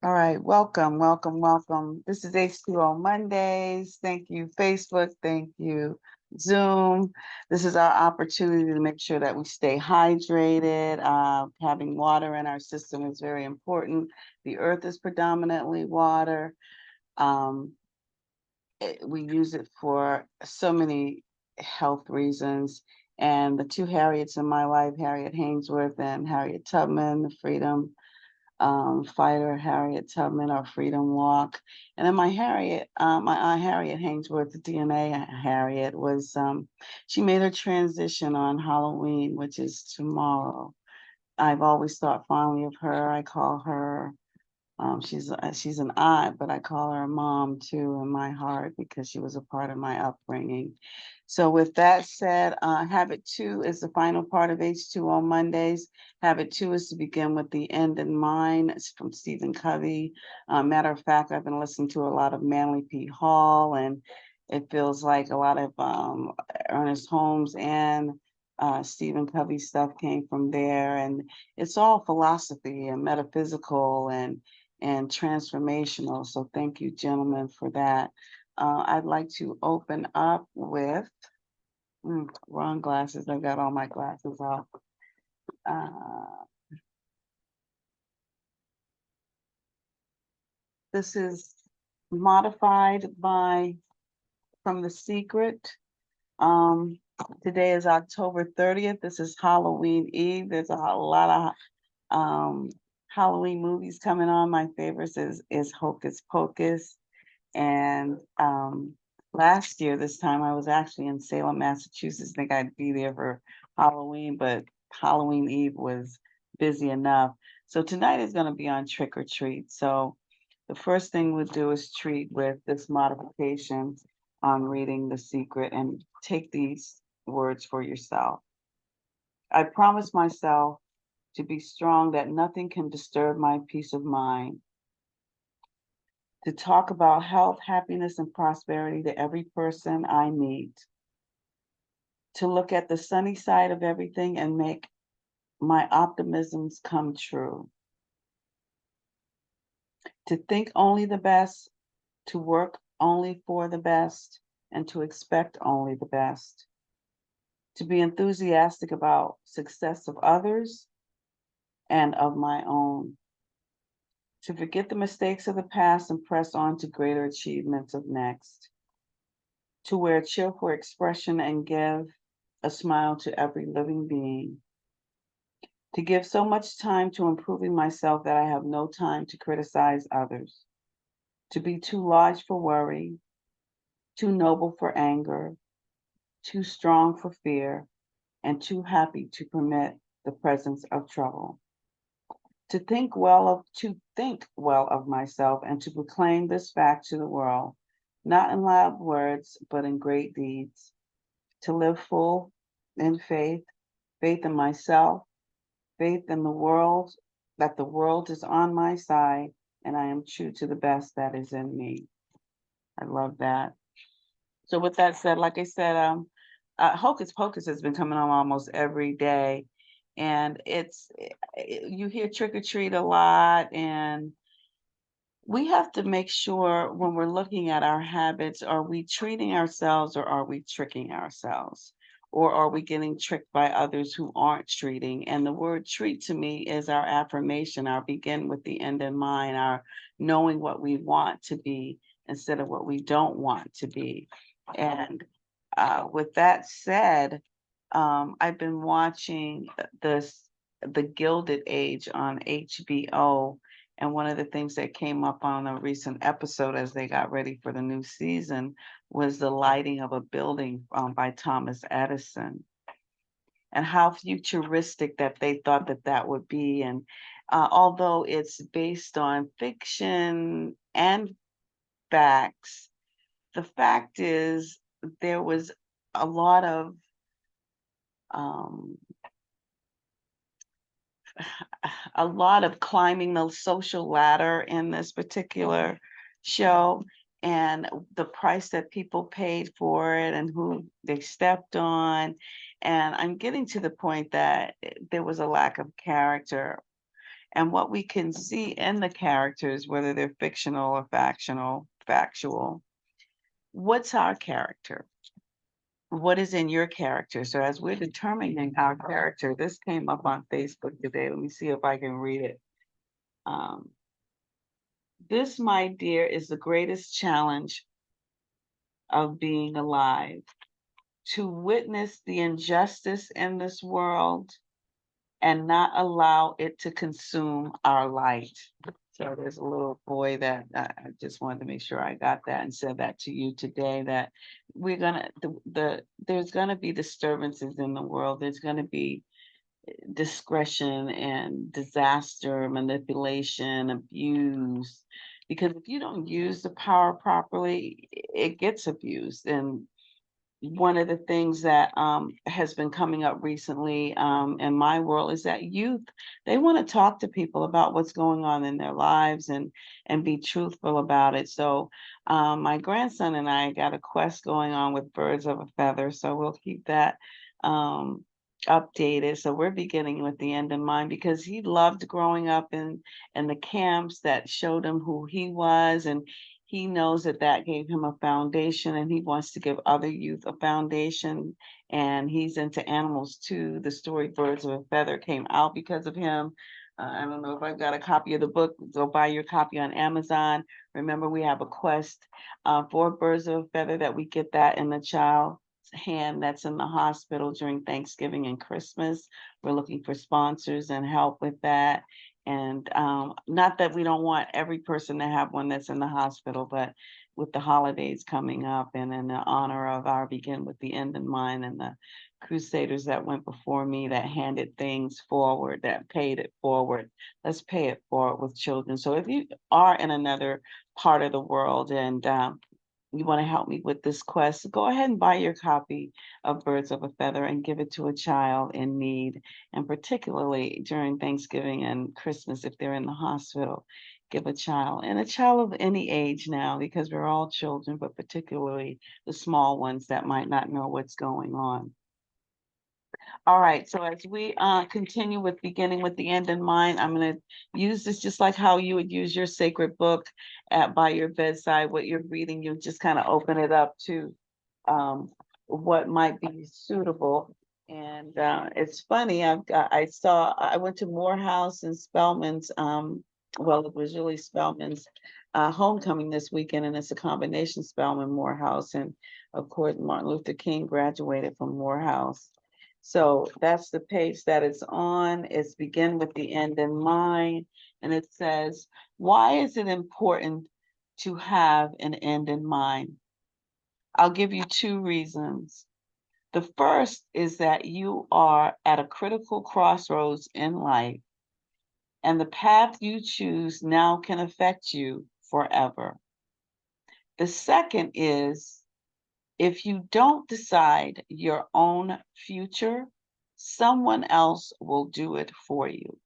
All right, welcome, welcome, welcome. This is H2O Mondays. Thank you, Facebook. Thank you, Zoom. This is our opportunity to make sure that we stay hydrated. Having water in our system is very important. The earth is predominantly water. Um, we use it for so many health reasons. And the two Harriets in my life, Harriet Hainsworth and Harriet Tubman, the freedom fighter Harriet Tubman, our Freedom Walk. And then my aunt Harriet Hainsworth, the DNA Harriet, was she made her transition on Halloween, which is tomorrow. I've always thought fondly of her. I call her she's an aunt, but I call her a mom too in my heart because she was a part of my upbringing. So with that said, habit 2 is the final part of H2O Mondays. Habit 2 is to begin with the end in mind. It's from Stephen Covey. Matter of fact, I've been listening to a lot of Manly P. Hall, and it feels like a lot of Ernest Holmes and Stephen Covey stuff came from there. And it's all philosophy and metaphysical and transformational. So thank you, gentlemen, for that. I'd like to open up with wrong glasses. I've got all my glasses off. Uh, this is modified by from The Secret. Um, Today is October 30th. This is Halloween Eve. There's a lot of Halloween movies coming on. My favorites is Hocus Pocus. And last year, this time, I was actually in Salem, Massachusetts. I think I'd be there for Halloween, but Halloween Eve was busy enough. So tonight is going to be on Trick or Treat. So the first thing we'll do is treat with this modification on reading The Secret and take these words for yourself. I promise myself to be strong that nothing can disturb my peace of mind, to talk about health, happiness, and prosperity to every person I meet, to look at the sunny side of everything and make my optimisms come true, to think only the best, to work only for the best, and to expect only the best, to be enthusiastic about success of others and of my own, to forget the mistakes of the past and press on to greater achievements of next, to wear cheerful expression and give a smile to every living being, to give so much time to improving myself that I have no time to criticize others, to be too large for worry, too noble for anger, too strong for fear, and too happy to permit the presence of trouble. To think well of myself and to proclaim this fact to the world, not in loud words, but in great deeds, to live full in faith, faith in myself, faith in the world, that the world is on my side, and I am true to the best that is in me. I love that. So with that said, like I said, Hocus Pocus has been coming on almost every day, and you hear trick or treat a lot, and we have to make sure when we're looking at our habits, are we treating ourselves or are we tricking ourselves? Or are we getting tricked by others who aren't treating? And the word treat to me is our affirmation, our begin with the end in mind, our knowing what we want to be instead of what we don't want to be. And with that said, I've been watching the Gilded Age on HBO, and one of the things that came up on a recent episode as they got ready for the new season was the lighting of a building by Thomas Edison, and how futuristic that they thought that that would be. And although it's based on fiction and facts, the fact is there was a lot of um, a lot of climbing the social ladder in this particular show, and the price that people paid for it and who they stepped on. And I'm getting to the point that there was a lack of character. And what we can see in the characters, whether they're fictional or factual, what's our character? What is in your character? So as we're determining our character, this came up on Facebook today. Let me see if I can read it. Um, this, my dear, is the greatest challenge of being alive. To witness the injustice in this world and not allow it to consume our light. So there's a little boy that I just wanted to make sure I got that and said that to you today, that we're gonna there's gonna be disturbances in the world. There's gonna be discretion and disaster, manipulation, abuse. Because if you don't use the power properly, it gets abused. And one of the things that has been coming up recently in my world is that youth, they want to talk to people about what's going on in their lives and be truthful about it. So my grandson and I got a quest going on with Birds of a Feather, so we'll keep that um, updated. So we're beginning with the end in mind, because he loved growing up in the camps that showed him who he was, and he knows that that gave him a foundation, and he wants to give other youth a foundation. And he's into animals too. The story Birds of a Feather came out because of him. I don't know if I've got a copy of the book. Go buy your copy on Amazon. Remember, we have a quest for Birds of a Feather, that we get that in the child's hand that's in the hospital during Thanksgiving and Christmas. We're looking for sponsors and help with that. And not that we don't want every person to have one that's in the hospital, but with the holidays coming up and in the honor of our Begin with the End in Mind, and the crusaders that went before me that handed things forward, that paid it forward, let's pay it forward with children. So if you are in another part of the world and you want to help me with this quest, go ahead and buy your copy of Birds of a Feather and give it to a child in need. And particularly during Thanksgiving and Christmas, if they're in the hospital, give a child, and a child of any age now, because we're all children, but particularly the small ones that might not know what's going on. All right, so as we continue with beginning with the end in mind, I'm going to use this just like how you would use your sacred book by your bedside. What you're reading, you just kind of open it up to what might be suitable. And it's funny, I went to Morehouse and Spelman's, well, it was really Spelman's homecoming this weekend, and it's a combination Spelman Morehouse. And of course, Martin Luther King graduated from Morehouse. So that's the page that it's on. It's begin with the end in mind. And it says, why is it important to have an end in mind? I'll give you two reasons. The first is that you are at a critical crossroads in life, and the path you choose now can affect you forever. The second is, if you don't decide your own future, someone else will do it for you.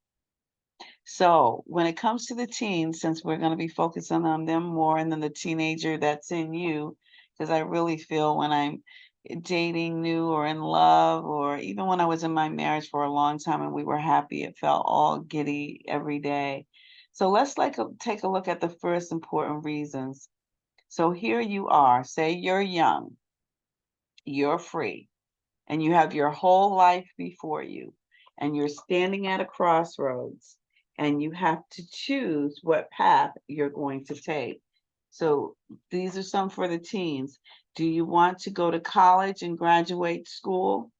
So when it comes to the teens, since we're going to be focusing on them more, and then the teenager that's in you, because I really feel when I'm dating new or in love, or even when I was in my marriage for a long time and we were happy, it felt all giddy every day. So let's take a look at the first important reasons. So here you are, say you're young, you're free, and you have your whole life before you, and you're standing at a crossroads, and you have to choose what path you're going to take. So these are some for the teens. Do you want to go to college and graduate school?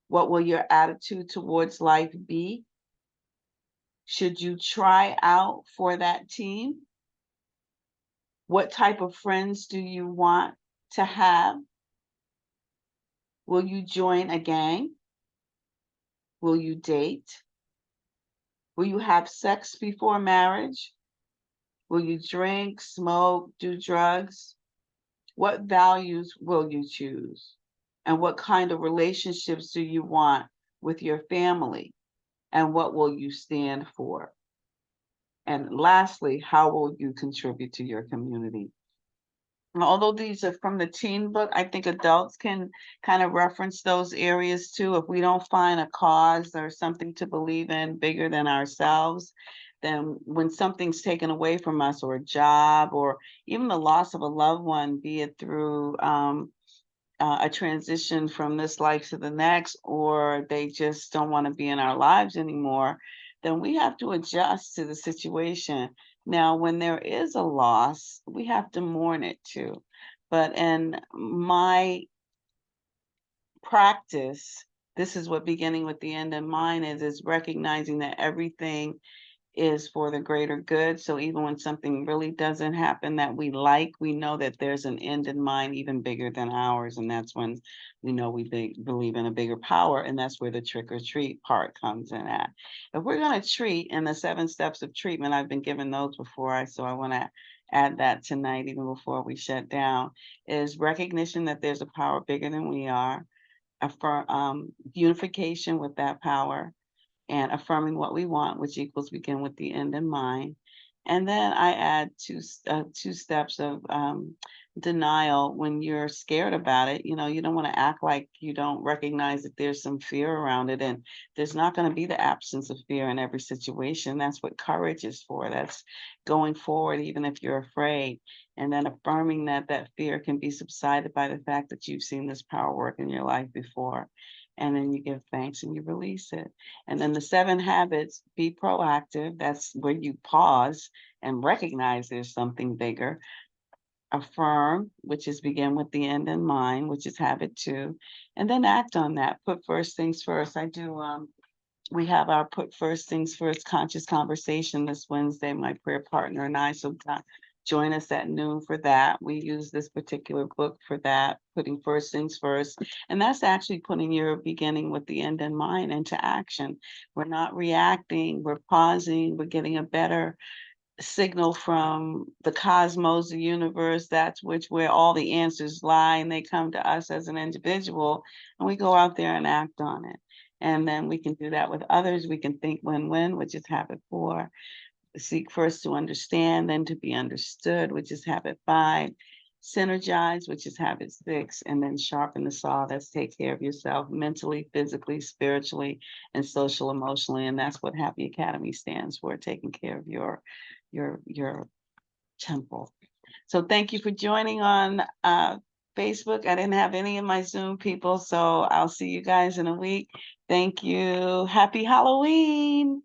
What will your attitude towards life be? Should you try out for that team? What type of friends do you want to have? Will you join a gang? Will you date? Will you have sex before marriage? Will you drink, smoke, do drugs? What values will you choose? And what kind of relationships do you want with your family? And what will you stand for? And lastly, how will you contribute to your community? Although these are from the teen book, I think adults can kind of reference those areas too. If we don't find a cause or something to believe in bigger than ourselves, then when something's taken away from us, or a job, or even the loss of a loved one, be it through a transition from this life to the next, or they just don't want to be in our lives anymore, then we have to adjust to the situation. Now, when there is a loss, we have to mourn it too. But in my practice, this is what beginning with the end in mind is recognizing that everything is for the greater good. So even when something really doesn't happen that we like, we know that there's an end in mind even bigger than ours. And that's when we know we believe in a bigger power. And that's where the trick or treat part comes in at. If we're going to treat in the 7 steps of treatment, I've been given those before. So I want to add that tonight, even before we shut down, is recognition that there's a power bigger than we are, unification with that power, and affirming what we want, which equals begin with the end in mind. And then I add two steps of denial. When you're scared about it, you don't want to act like you don't recognize that there's some fear around it. And there's not going to be the absence of fear in every situation. That's what courage is for. That's going forward, even if you're afraid. And then affirming that that fear can be subsided by the fact that you've seen this power work in your life before. And then you give thanks and you release it. And then the 7 habits, be proactive. That's where you pause and recognize there's something bigger. Affirm, which is begin with the end in mind, which is habit 2. And then act on that. Put first things first. We have our Put First Things First conscious conversation this Wednesday, my prayer partner and I. So join us at noon for that. We use this particular book for that, putting first things first. And that's actually putting your beginning with the end in mind into action. We're not reacting, we're pausing, we're getting a better signal from the cosmos, the universe. That's where all the answers lie, and they come to us as an individual, and we go out there and act on it. And then we can do that with others. We can think win-win, which is habit 4. Seek first to understand, then to be understood, which is habit 5. Synergize, which is habit 6, and then sharpen the saw. That's take care of yourself mentally, physically, spiritually, and social emotionally. And that's what Happy Academy stands for, taking care of your temple. So thank you for joining on Facebook. I didn't have any of my Zoom people, so I'll see you guys in a week. Thank you. Happy Halloween.